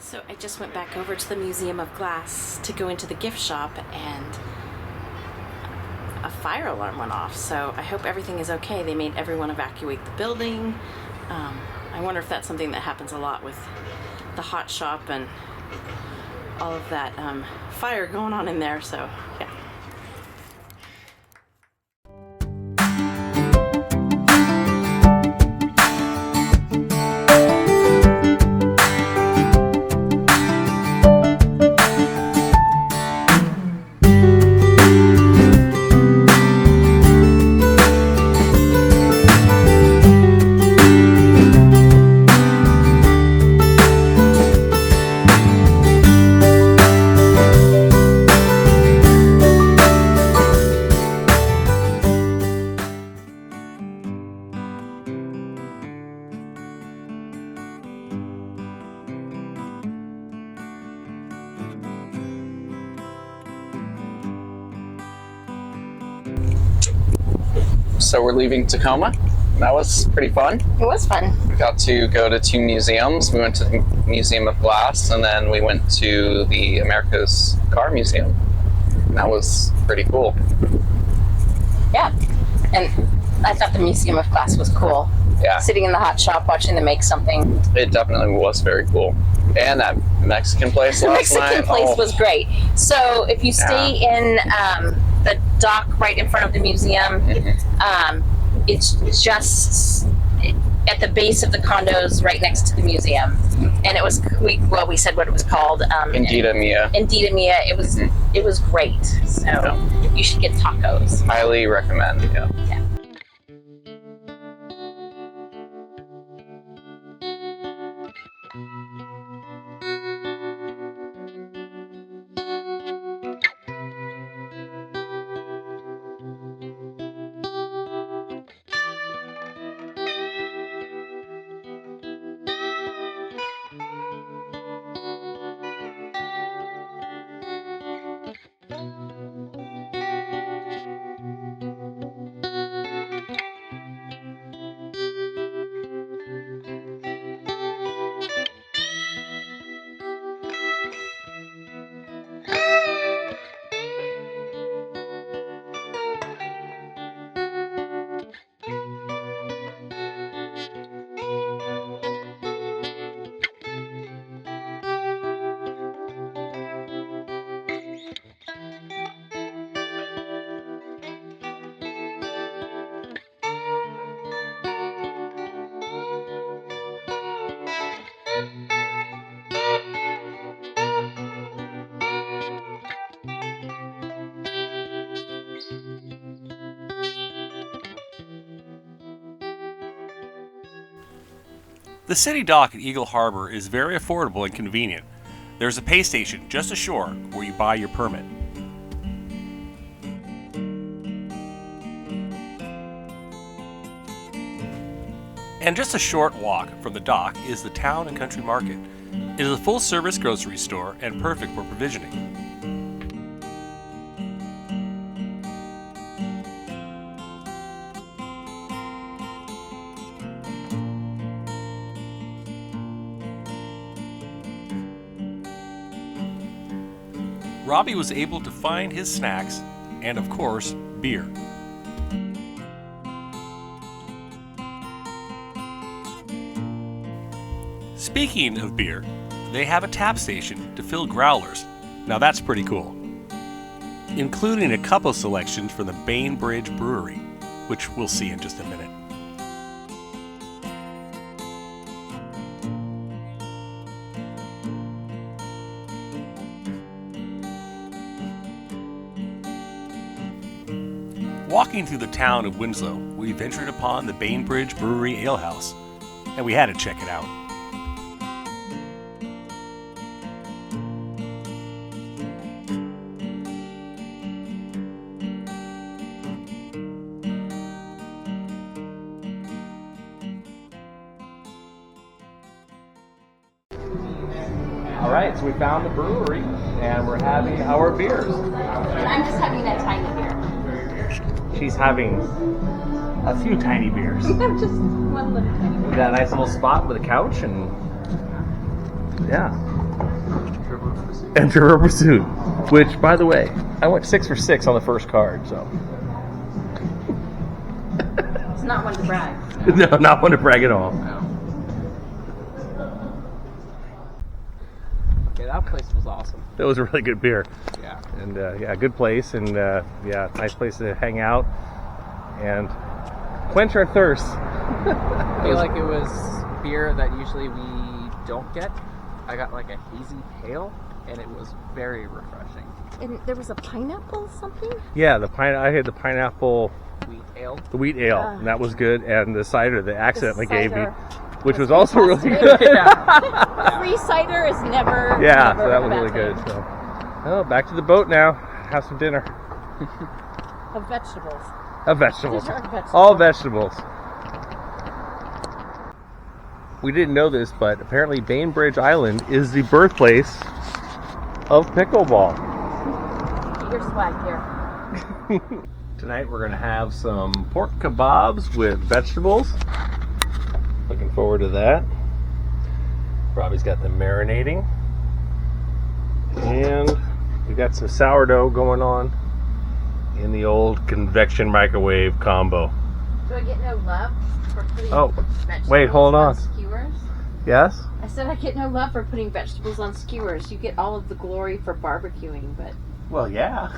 So I just went back over to the Museum of Glass to go into the gift shop, and a fire alarm went off. So I hope everything is okay. They made everyone evacuate the building. I wonder if that's something that happens a lot with the hot shop and all of that fire going on in there. So yeah. So we're leaving Tacoma. That was pretty fun. It was fun. We got to go to 2 museums. We went to the Museum of Glass, and then we went to the America's Car Museum. And that was pretty cool. Yeah, and I thought the Museum of Glass was cool. Yeah. Sitting in the hot shop watching them make something. It definitely was very cool. And that Mexican place The last night. Mexican place was great. So if you stay in the dock right in front of the museum, it's just at the base of the condos right next to the museum. And it was, we said what it was called. Indita Mia. Indita Mia. It was great. So you should get tacos. Highly recommend, yeah. The city dock at Eagle Harbor is very affordable and convenient. There's a pay station just ashore where you buy your permit. And just a short walk from the dock is the Town and Country Market. It is a full-service grocery store and perfect for provisioning. Robbie was able to find his snacks and, of course, beer. Speaking of beer, they have a tap station to fill growlers. Now that's pretty cool. Including a couple selections from the Bainbridge Brewery, which we'll see in just a minute. Walking through the town of Winslow, we ventured upon the Bainbridge Brewery Alehouse, and we had to check it out. Alright, so we found the brewery, and we're having our beers. And I'm just having that tiny beer. She's having a few tiny beers. Just one little tiny beer. We got a nice little spot with a couch, and yeah, and Trivial Pursuit, which, by the way, I went 6 for 6 on the first card, so. It's not one to brag. No, not one to brag at all. No. Okay, that place was awesome. It was a really good beer. Yeah. And yeah, good place, and yeah, nice place to hang out and quench our thirst. I feel like it was beer that usually we don't get. I got like a hazy pale, and it was very refreshing. And there was a pineapple something? Yeah, I had the pineapple Wheat ale. the wheat ale, and that was good, and the cider they accidentally gave me, cider which was also really good. Yeah. Free cider is never. Yeah, never so that a was bad really thing. good. So, oh, back to the boat now. Have some dinner. Of vegetables. Of vegetables. These are vegetables. All vegetables. We didn't know this, but apparently Bainbridge Island is the birthplace of pickleball. Get your swag here. Tonight we're going to have some pork kebabs with vegetables. Looking forward to that. Robbie's got them marinating. And we got some sourdough going on in the old convection microwave combo. Do I get no love for putting vegetables wait, hold on. skewers? Yes? I said I get no love for putting vegetables on skewers. You get all of the glory for barbecuing, but Well, yeah.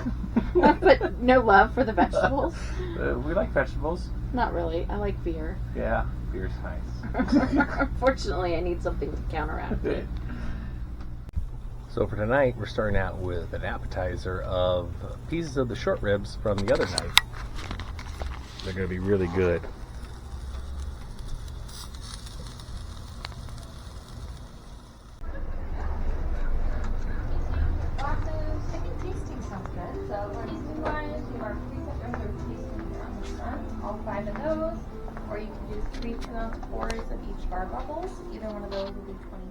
but no love for the vegetables? We like vegetables. Not really. I like beer. Yeah, beer's nice. Unfortunately, I need something to counteract it. So for tonight, we're starting out with an appetizer of pieces of the short ribs from the other night. They're going to be really good. Tasting sounds good. So tasting wise, we have our preset rooms are tasting here on the front, all 5 of those. Or you can do 3 2-ounce pours of each bar bubbles. Either one of those will be 20.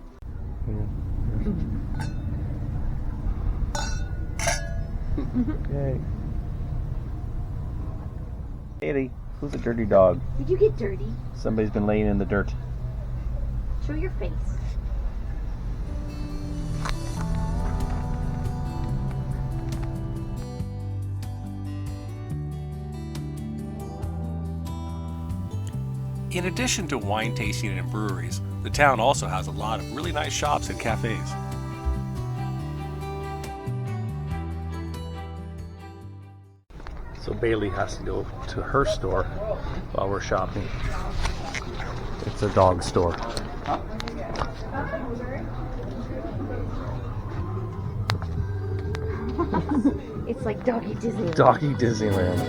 Okay. Katie, who's a dirty dog? Did you get dirty? Somebody's been laying in the dirt. Show your face. In addition to wine tasting and breweries, the town also has a lot of really nice shops and cafes. So Bailey has to go to her store while we're shopping. It's a dog store. It's like doggy Disneyland. Doggy Disneyland.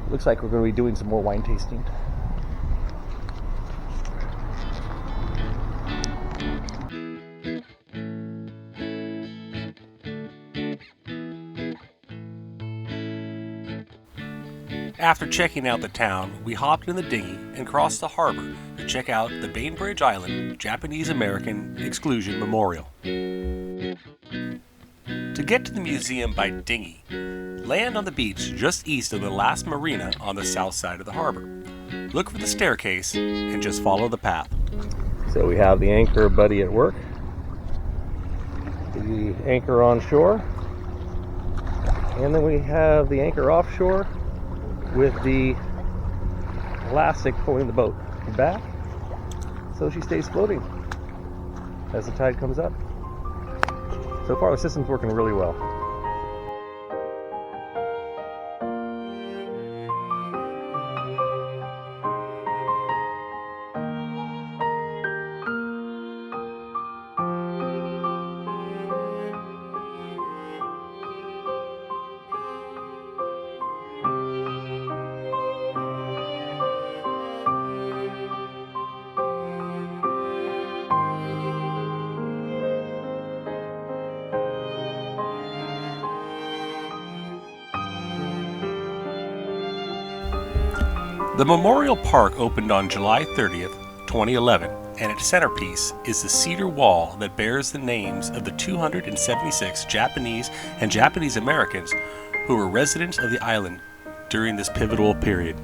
Looks like we're going to be doing some more wine tasting. After checking out the town, we hopped in the dinghy and crossed the harbor to check out the Bainbridge Island Japanese American Exclusion Memorial. To get to the museum by dinghy, land on the beach just east of the last marina on the south side of the harbor. Look for the staircase and just follow the path. So we have the anchor buddy at work, the anchor on shore, and then we have the anchor offshore with the elastic pulling the boat back so she stays floating as the tide comes up. So far the system's working really well. The Memorial Park opened on July 30th, 2011, and its centerpiece is the cedar wall that bears the names of the 276 Japanese and Japanese Americans who were residents of the island during this pivotal period.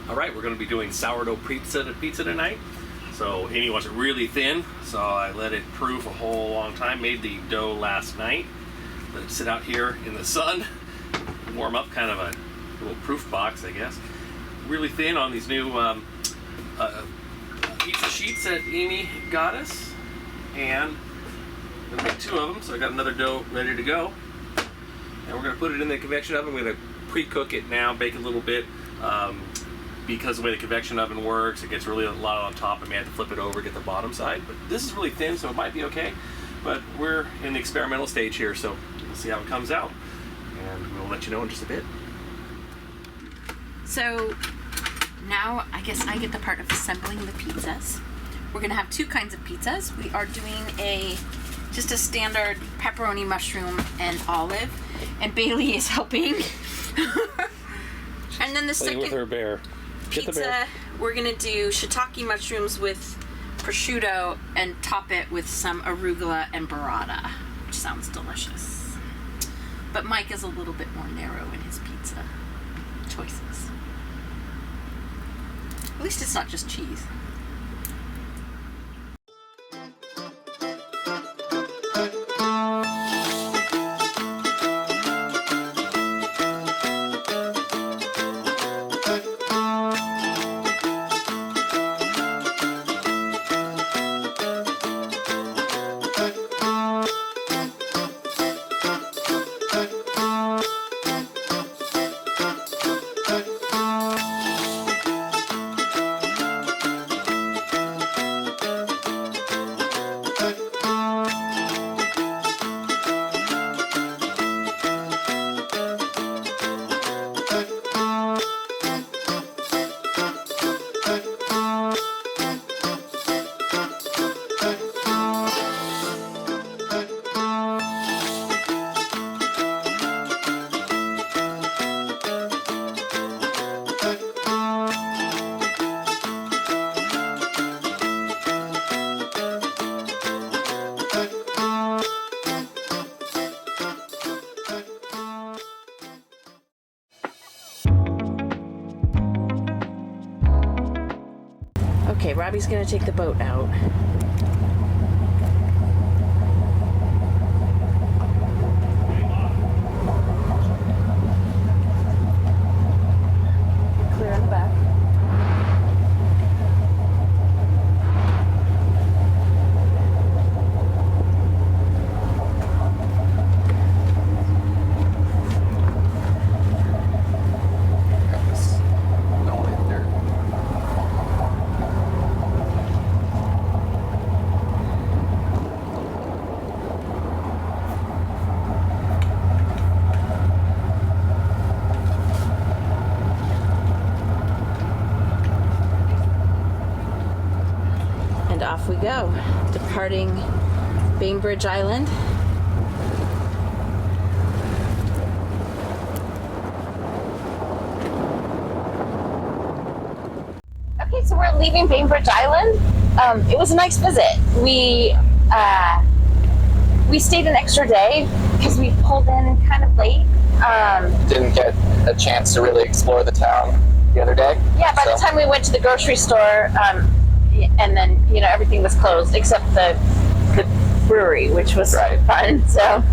Alright, we're going to be doing sourdough pizza tonight. So Amy wants it really thin, so I let it proof a whole long time. Made the dough last night. Let it sit out here in the sun, warm up, kind of a little proof box, I guess. Really thin on these new pizza sheets that Amy got us. And I'm going to make 2 of them, so I got another dough ready to go. And we're going to put it in the convection oven. We're going to pre-cook it now, bake it a little bit. Because the way the convection oven works, it gets really a lot on top. I may have to flip it over, get the bottom side. But this is really thin, so it might be okay. But we're in the experimental stage here, so we'll see how it comes out. And we'll let you know in just a bit. So now I guess I get the part of assembling the pizzas. We're gonna have 2 kinds of pizzas. We are doing just a standard pepperoni, mushroom, and olive. And Bailey is helping. And then the Playing with her second bear. Get the pizza, bear. we're gonna do shiitake mushrooms with prosciutto and top it with some arugula and burrata, which sounds delicious. But Mike is a little bit more narrow in his pizza choices. At least it's not just cheese. Okay, Robbie's gonna take the boat out. Clear on the back. Got this element there. And off we go, departing Bainbridge Island. leaving Bainbridge Island, it was a nice visit. We stayed an extra day because we pulled in kind of late. Didn't get a chance to really explore the town the other day. Yeah, by the time we went to the grocery store, and then everything was closed except the brewery, which was fun. So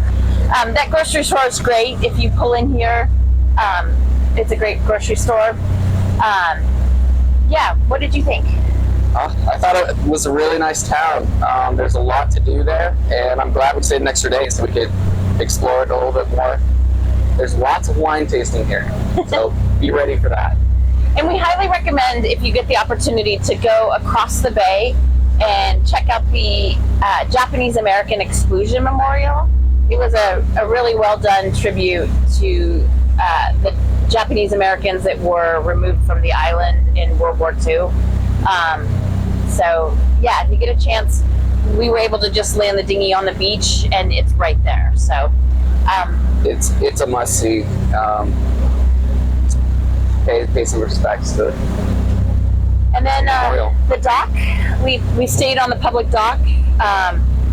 that grocery store is great. If you pull in here, it's a great grocery store. Yeah, what did you think? I thought it was a really nice town. There's a lot to do there, and I'm glad we stayed an extra day so we could explore it a little bit more. There's lots of wine tasting here, so be ready for that. And we highly recommend, if you get the opportunity, to go across the bay and check out the Japanese American Exclusion Memorial. It was a really well done tribute to the Japanese Americans that were removed from the island in World War II. So yeah, if you get a chance, we were able to just land the dinghy on the beach, and it's right there. So it's a must see. Pay some respects to. And then the dock, we stayed on the public dock.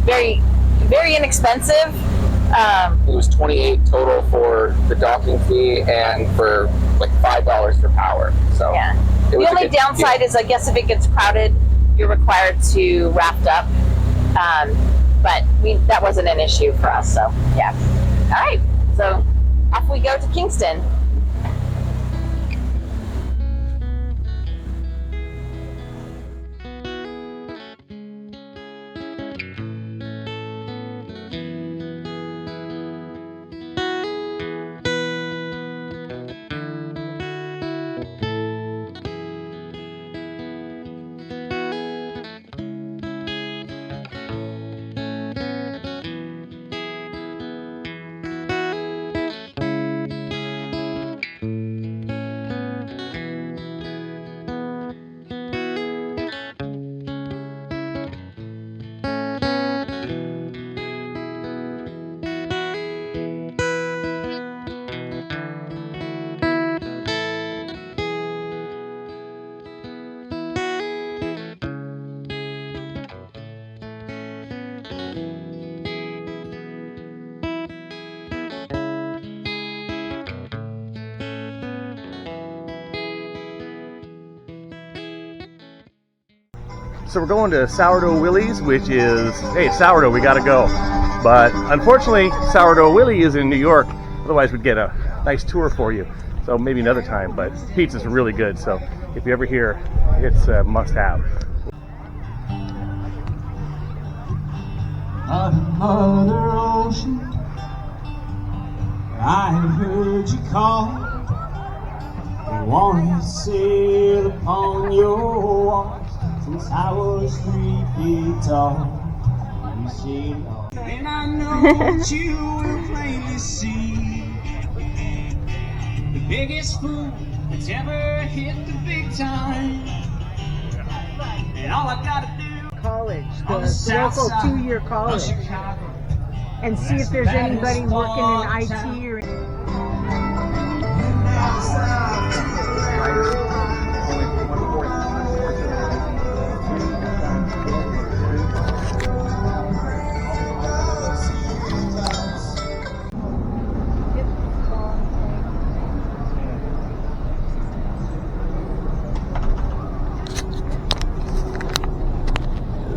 Very, very inexpensive. It was $28 total for the docking fee and for like $5 for power. So yeah. The only downside is, I guess, if it gets crowded, you're required to raft up. But that wasn't an issue for us. So yeah. All right. So off we go to Kingston. So we're going to Sourdough Willy's, which is, hey, sourdough, we gotta go. But unfortunately, Sourdough Willy is in New York. Otherwise, we'd get a nice tour for you. So maybe another time, but pizza's really good. So if you're ever here, it's a must-have. Mother Ocean, I have heard you call. I want to sail upon your waters since I was 3 feet tall. You see it all, and I know that you will plainly see the biggest fool that's ever hit the big time. And all I gotta do, college, the local 2-year college, and see if there's anybody working in IT or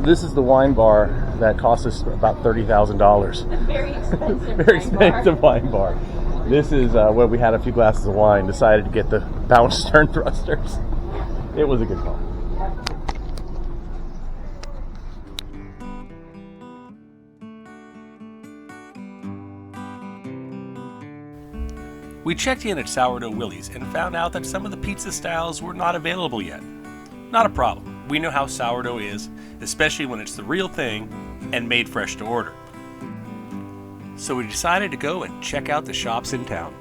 This is the wine bar that cost us about $30,000. Very expensive. Very expensive wine bar. This is where we had a few glasses of wine, decided to get the balanced stern thrusters. It was a good call. We checked in at Sourdough Willy's and found out that some of the pizza styles were not available yet. Not a problem. We know how sourdough is, especially when it's the real thing and made fresh to order. So we decided to go and check out the shops in town.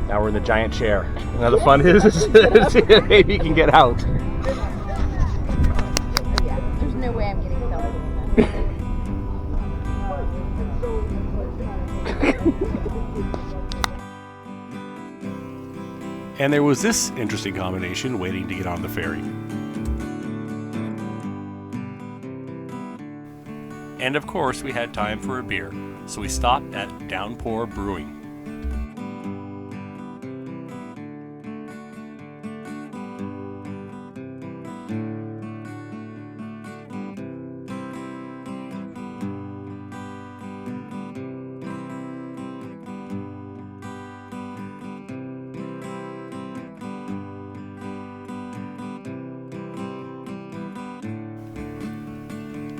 Now we're in the giant chair. Now the fun is maybe you can get out. There's no way I'm getting killed. And there was this interesting combination waiting to get on the ferry. And of course, we had time for a beer, so we stopped at Downpour Brewing.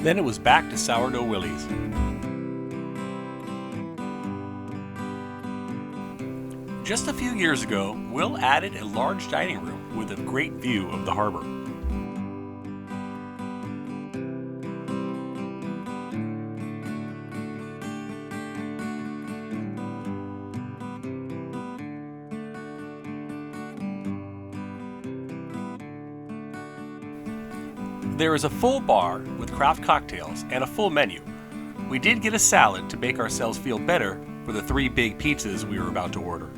Then it was back to Sourdough Willy's. Just a few years ago, Will added a large dining room with a great view of the harbor. There is a full bar with craft cocktails and a full menu. We did get a salad to make ourselves feel better for the 3 big pizzas we were about to order.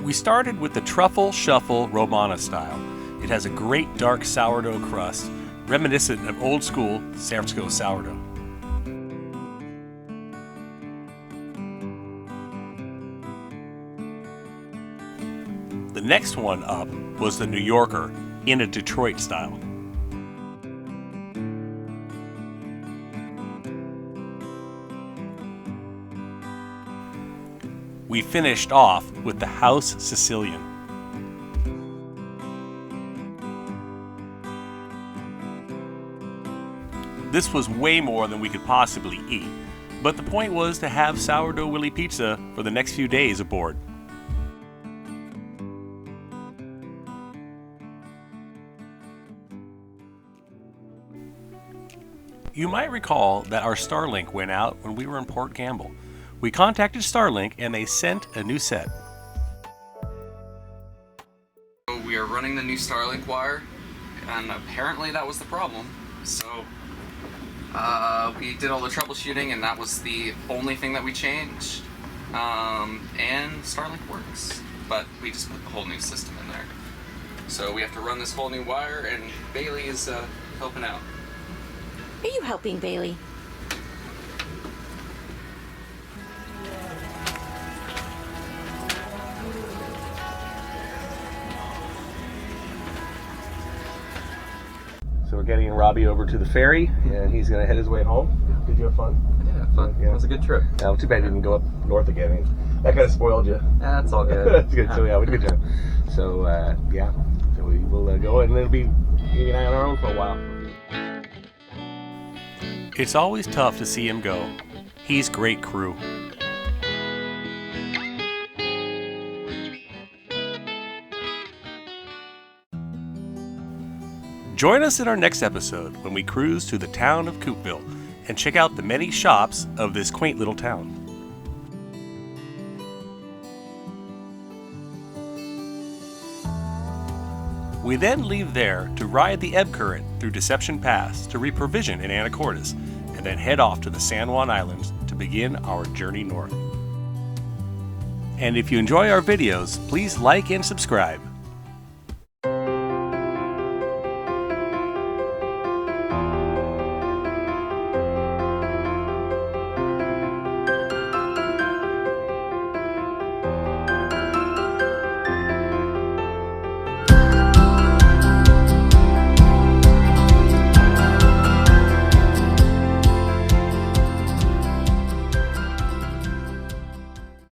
We started with the Truffle Shuffle Romana style. It has a great dark sourdough crust, reminiscent of old school San Francisco sourdough. The next one up was the New Yorker in a Detroit style. We finished off with the House Sicilian. This was way more than we could possibly eat, but the point was to have Sourdough Willy pizza for the next few days aboard. You might recall that our Starlink went out when we were in Port Campbell. We contacted Starlink and they sent a new set. We are running the new Starlink wire, and apparently that was the problem. So we did all the troubleshooting, and that was the only thing that we changed. And Starlink works, but we just put the whole new system in there. So we have to run this whole new wire, and Bailey is helping out. Are you helping, Bailey? So we're getting Robbie over to the ferry, and he's going to head his way home. Did you have fun? Yeah, fun. Yeah. It was a good trip. Too bad you didn't go up north again. I mean, that kind of spoiled you. Yeah, it's all good. That's good. So yeah, we did a good job. So yeah, so we will go, and it'll be Amy and I on our own for a while. It's always tough to see him go. He's great crew. Join us in our next episode when we cruise to the town of Coupeville and check out the many shops of this quaint little town. We then leave there to ride the ebb current through Deception Pass to reprovision in Anacortes, and then head off to the San Juan Islands to begin our journey north. And if you enjoy our videos, please like and subscribe.